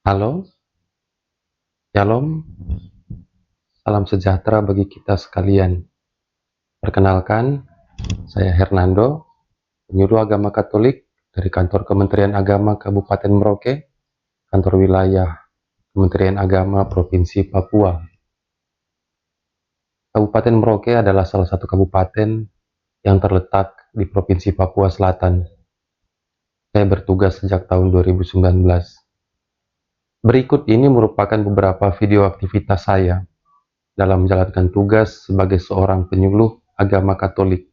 Halo, Shalom, salam sejahtera bagi kita sekalian. Perkenalkan, saya Hernando, penyuluh agama Katolik dari Kantor Kementerian Agama Kabupaten Merauke, Kantor Wilayah Kementerian Agama Provinsi Papua. Kabupaten Merauke adalah salah satu kabupaten yang terletak di Provinsi Papua Selatan. Saya bertugas sejak tahun 2019. Berikut ini merupakan beberapa video aktivitas saya dalam menjalankan tugas sebagai seorang penyuluh agama Katolik.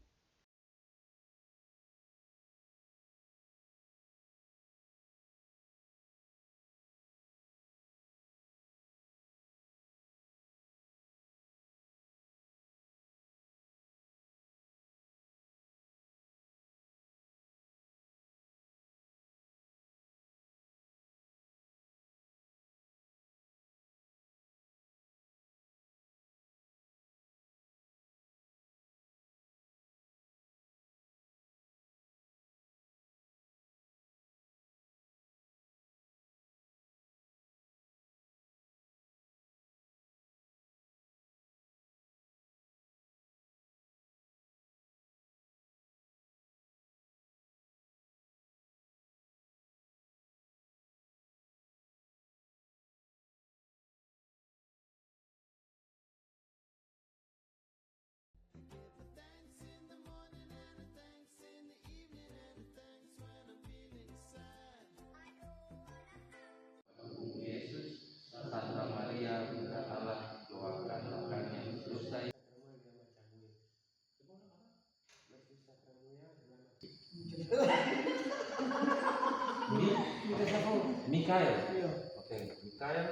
Santa Maria, Bunda Allah, doakanlah kami yang berdosa. Mikael. Oke, Mikael.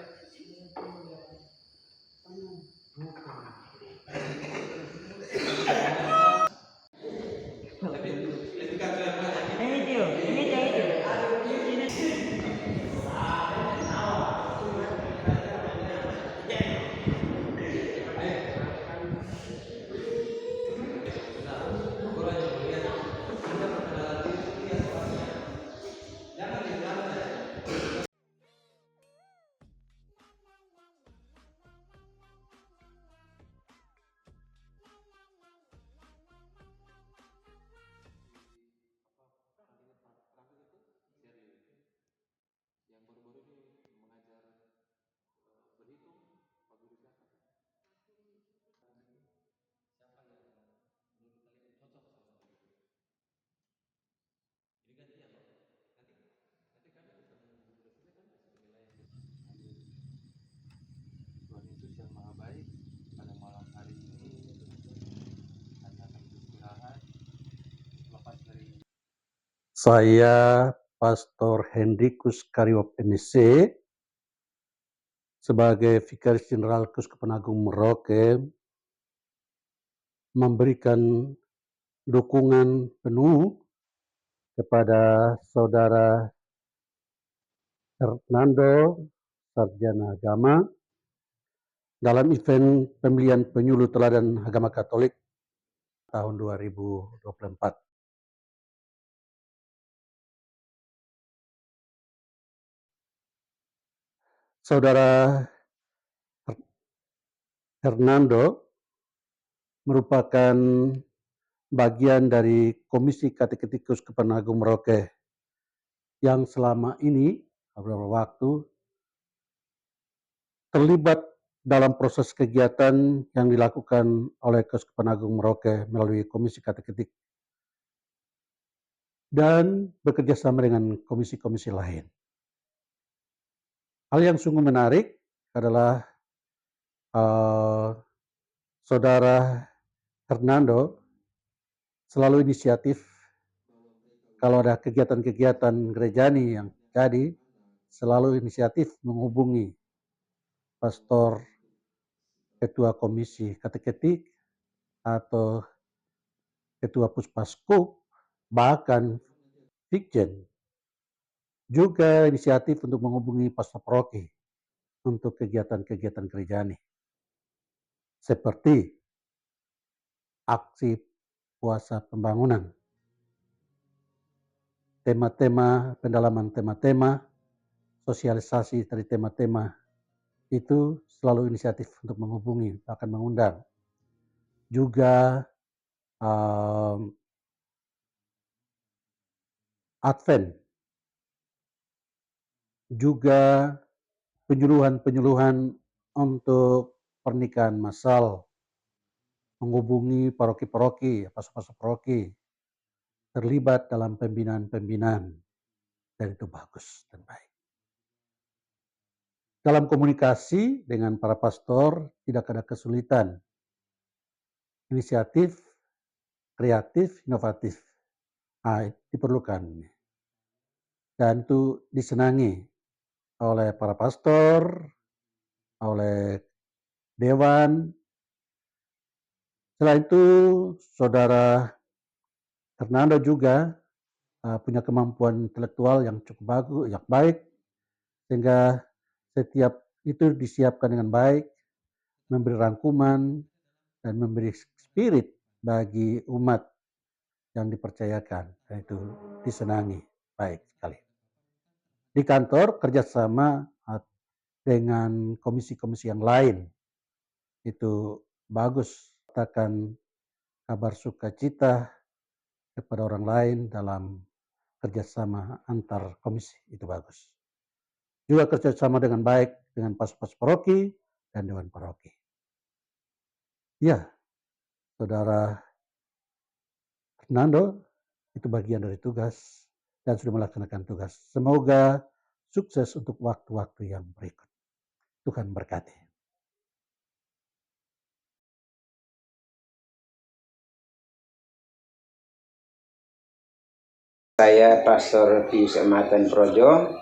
Yang baru-baru ini mengajar berhitung, Pak Guru siapa? Siapa yang menurut kalian cocok sama Pak Guru? Ini gantian loh. Nanti kami bisa sudah selesai kan sebagai layan. Tuhan Yesus yang Maha Baik, pada malam hari ini kami akan beristirahat lepas dari. Saya Pastor Hendrikus Kariwap MSc sebagai Vikaris Jenderal Keuskupan Agung Merauke memberikan dukungan penuh kepada Saudara Hernando, Sarjana Agama, dalam event pemilihan penyuluh teladan agama Katolik tahun 2024. Saudara Hernando merupakan bagian dari Komisi Kateketik Keuskupan Agung Merauke yang selama ini beberapa waktu terlibat dalam proses kegiatan yang dilakukan oleh Keuskupan Agung Merauke melalui Komisi Kateketik dan bekerja sama dengan komisi-komisi lain. Hal yang sungguh menarik adalah Saudara Hernando selalu inisiatif kalau ada kegiatan-kegiatan gerejani yang jadi, selalu inisiatif menghubungi pastor, ketua komisi kateketik, atau ketua puspaskup, bahkan Vikjen, juga inisiatif untuk menghubungi pastor paroki untuk kegiatan-kegiatan gerejani. Seperti aksi puasa pembangunan, tema-tema, pendalaman tema-tema, sosialisasi dari tema-tema itu selalu inisiatif untuk menghubungi, bahkan mengundang. Juga Advent, juga penyuluhan-penyuluhan untuk pernikahan massal, menghubungi paroki-paroki, pastor-pastor paroki, terlibat dalam pembinaan-pembinaan, dan itu bagus dan baik. Dalam komunikasi dengan para pastor tidak ada kesulitan. Inisiatif, kreatif, inovatif diperlukan. Dan itu disenangi oleh para pastor, oleh dewan. Setelah itu, Saudara Hernando juga punya kemampuan intelektual yang cukup bagus, yang baik, sehingga setiap itu disiapkan dengan baik, memberi rangkuman, dan memberi spirit bagi umat yang dipercayakan, dan itu disenangi baik sekali. Di kantor kerjasama dengan komisi-komisi yang lain itu bagus, katakan kabar sukacita kepada orang lain dalam kerjasama antar komisi itu bagus. Juga kerjasama dengan baik dengan pas-pas paroki dan dewan paroki. Ya, Saudara Fernando itu bagian dari tugas dan sudah melaksanakan tugas. Semoga sukses untuk waktu-waktu yang berikut. Tuhan berkati. Saya Pastor Pius Amatan Projo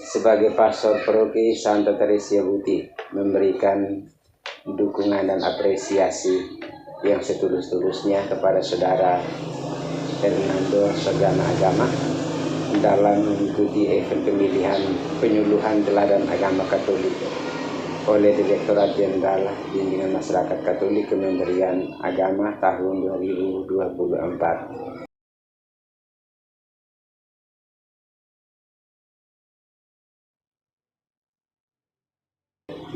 sebagai Pastor Paroki Santa Teresia Buti memberikan dukungan dan apresiasi yang setulus-tulusnya kepada Saudara Hernando Sarjana Agama dalam mengikuti event pemilihan penyuluhan teladan agama Katolik oleh Direktorat Jenderal Bimbingan Masyarakat Katolik Kementerian Agama tahun 2024.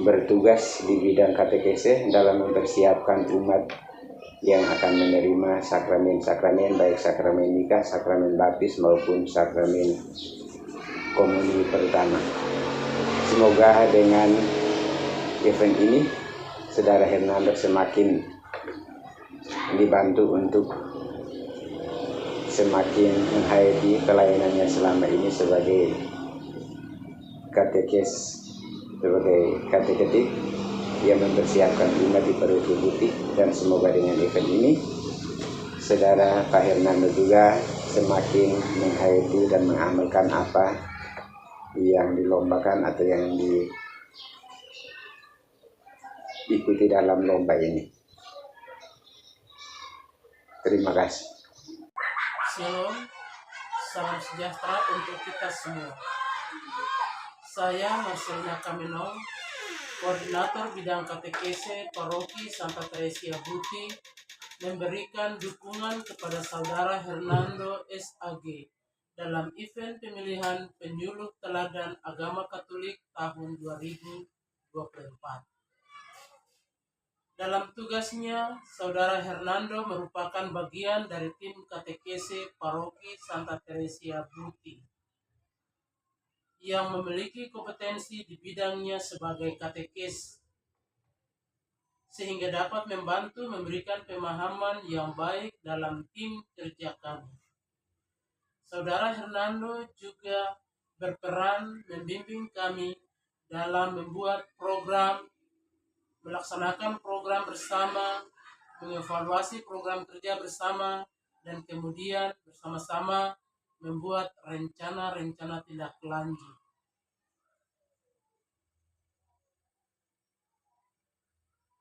Bertugas di bidang katekese dalam mempersiapkan umat yang akan menerima sakramen-sakramen, baik sakramen nikah, sakramen baptis maupun sakramen komuni pertama. Semoga dengan event ini Saudara Hernando semakin dibantu untuk semakin menghayati pelayanannya selama ini sebagai katekes, sebagai kateketik yang mempersiapkan umat di Paroki Buti, dan semoga dengan event ini Saudara Pak Hernando juga semakin menghayati dan mengamalkan apa yang dilombakan atau yang diikuti dalam lomba ini. Terima kasih. Shalom, salam sejahtera untuk kita semua. Saya Marcelina Kamenong, Koordinator Bidang Katekese Paroki Santa Teresia Buti, memberikan dukungan kepada Saudara Hernando SAG dalam event pemilihan penyuluh teladan agama Katolik tahun 2024. Dalam tugasnya, Saudara Hernando merupakan bagian dari tim katekese Paroki Santa Teresia Buti yang memiliki kompetensi di bidangnya sebagai katekes, sehingga dapat membantu memberikan pemahaman yang baik dalam tim kerja kami. Saudara Hernando juga berperan membimbing kami dalam membuat program, melaksanakan program bersama, mengevaluasi program kerja bersama, dan kemudian bersama-sama membuat rencana-rencana tindak lanjut.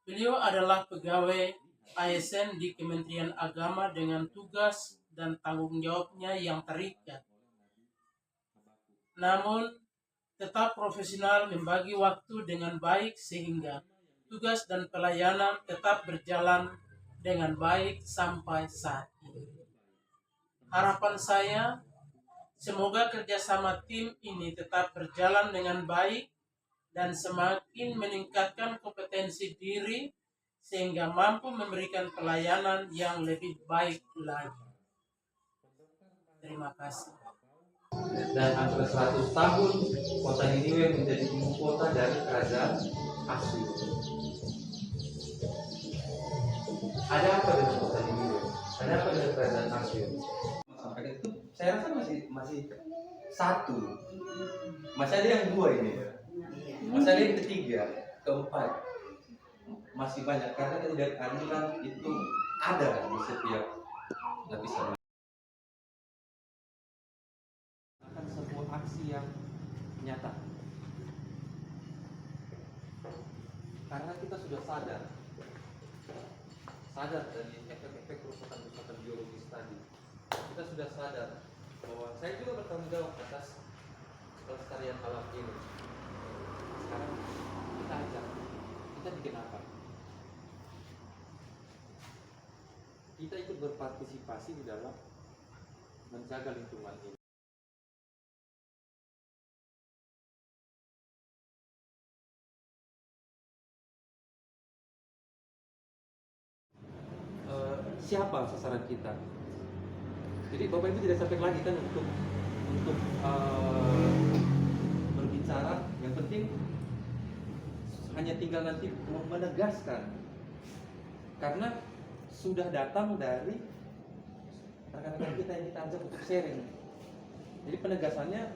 Beliau adalah pegawai ASN di Kementerian Agama dengan tugas dan tanggung jawabnya yang terikat. Namun, tetap profesional membagi waktu dengan baik sehingga tugas dan pelayanan tetap berjalan dengan baik sampai saat ini. Harapan saya, Semoga kerjasama tim ini tetap berjalan dengan baik dan semakin meningkatkan kompetensi diri sehingga mampu memberikan pelayanan yang lebih baik lagi. Terima kasih. Dan hampir 100 tahun kota Niniwe menjadi ibu kota dari kerajaan Asyur. Ada apa dengan kota Niniwe? Ada apa dengan kerajaan Asyur? Sampai itu saya rasa masih satu, masih ada yang dua ini, masih ada yang ketiga, keempat, masih banyak karena ketidakadilan itu ada di setiap lapisan. Akan sebuah aksi yang nyata, karena kita sudah sadar dari efek-efek kerusakan biologis tadi. Kita sudah sadar bahwa saya juga bertanggung jawab atas kelestarian alam ini. Sekarang kita ajak, kita bikin apa? Kita ikut berpartisipasi di dalam menjaga lingkungan ini. Siapa sasaran kita? Jadi Bapak Ibu tidak sampai lagi kan untuk berbicara. Yang penting hanya tinggal nanti menegaskan, karena sudah datang dari rekan-rekan kita yang kita ajak untuk sharing. Jadi penegasannya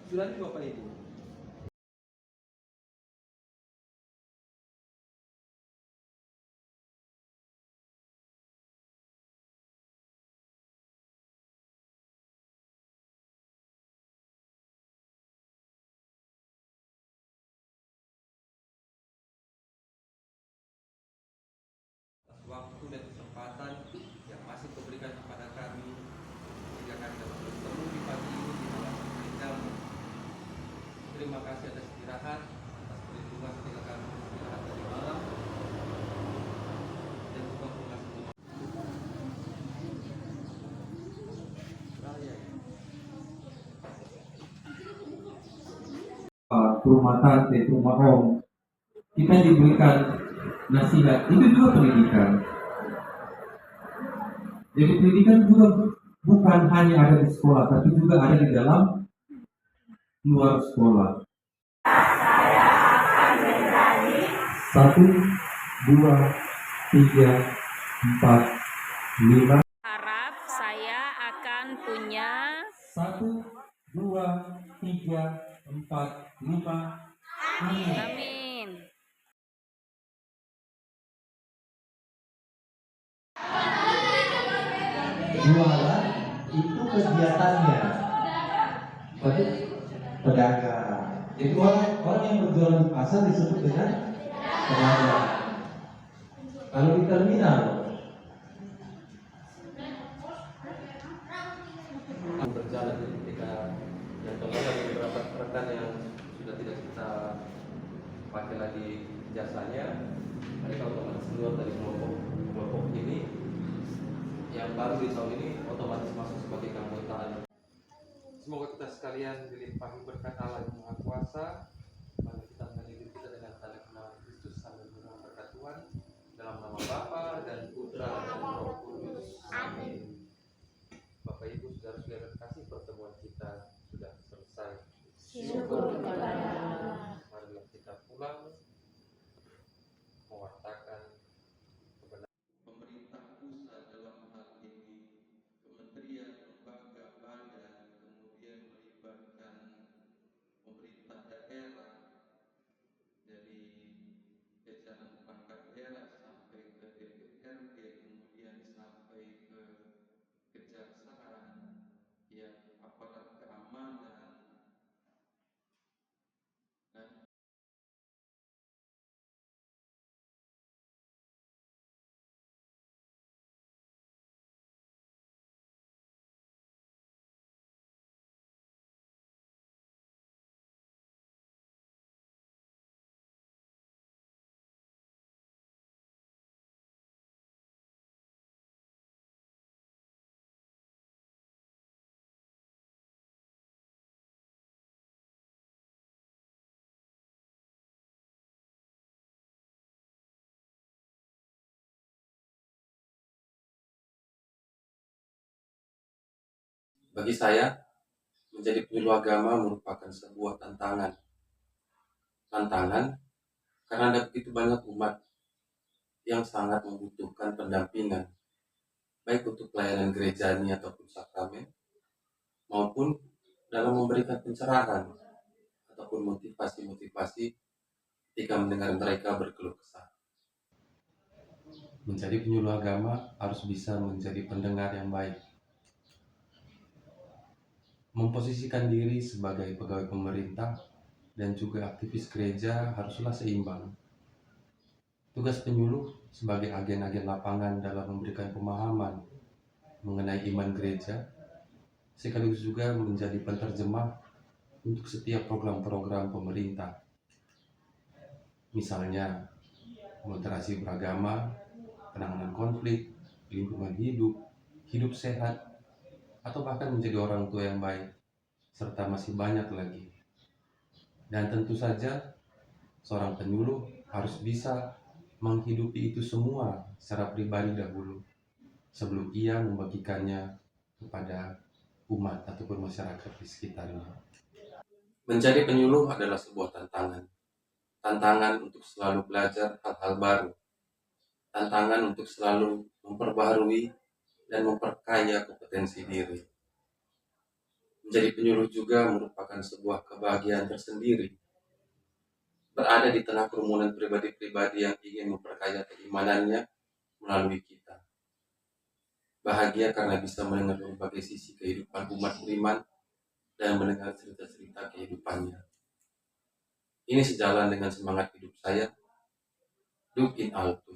sudah di Bapak Ibu. Waktu dan kesempatan yang masih diberikan kepada kami sehingga kami dapat bertemu di pagi ini di malam jam. Terima kasih atas istirahat, atas perlindungan ketika kami istirahat tadi malam, dan Tuhan mengasih rumah tante, rumah om, kita diberikan nasihat, itu juga pendidikan. Jadi pendidikan juga bukan hanya ada di sekolah, tapi juga ada di dalam luar sekolah. Satu, dua, tiga, empat, lima. Harap saya akan punya 1, 2, 3, 4, 5. Amin. amin. Jualan itu kegiatannya, berarti pedagang. Jadi orang yang berjualan di pasar disebut dengan pedagang. Kalau di terminal berjalan ketika yang kemarin beberapa rekan yang sudah tidak kita pakai lagi jasanya, mereka otomatis keluar dari kelompok ini. Yang baru di tahun ini otomatis masuk sebagai keanggotaan. Semoga kita sekalian dilimpahi berkat Allah yang Maha Kuasa. Mari kita menghadiri kita dengan tanda kenalan Kristus sambil memohon berkat Tuhan dalam nama Bapa dan Putra dan Roh Kudus. Amin. Bapak Ibu saudara-saudara kasih, pertemuan kita sudah selesai. Syukur kepada Marilah kita pulang mewartakan kebenaran. Pemerintah pusat dalam hal ini, kementerian, lembaga, badan, kemudian melibatkan pemerintah daerah dari jajaran perangkat daerah sampai ke DPRD, kemudian sampai ke kejaksaan, ya aparat keamanan, Bagi saya, menjadi penyuluh agama merupakan sebuah tantangan. Tantangan karena ada begitu banyak umat yang sangat membutuhkan pendampingan, baik untuk pelayanan gerejani ataupun sakramen, maupun dalam memberikan pencerahan ataupun motivasi-motivasi ketika mendengar mereka berkeluh kesah. Menjadi penyuluh agama harus bisa menjadi pendengar yang baik, memposisikan diri sebagai pegawai pemerintah dan juga aktivis gereja haruslah seimbang. Tugas penyuluh sebagai agen-agen lapangan dalam memberikan pemahaman mengenai iman gereja, sekaligus juga menjadi penerjemah untuk setiap program-program pemerintah. Misalnya, moderasi beragama, penanganan konflik, lingkungan hidup, hidup sehat, atau bahkan menjadi orang tua yang baik, serta masih banyak lagi. Dan tentu saja, seorang penyuluh harus bisa menghidupi itu semua secara pribadi dahulu, sebelum ia membagikannya kepada umat ataupun masyarakat di sekitarnya. Menjadi penyuluh adalah sebuah tantangan. Tantangan untuk selalu belajar hal-hal baru. Tantangan untuk selalu memperbaharui dan memperkaya kompetensi diri. Menjadi penyuluh juga merupakan sebuah kebahagiaan tersendiri. Berada di tengah kerumunan pribadi-pribadi yang ingin memperkaya keimanannya melalui kita. Bahagia karena bisa mendengar berbagai sisi kehidupan umat beriman dan mendengar cerita-cerita kehidupannya. Ini sejalan dengan semangat hidup saya, Duk in alto,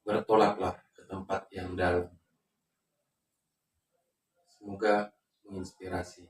bertolaklah ke tempat yang dalam. Semoga menginspirasi.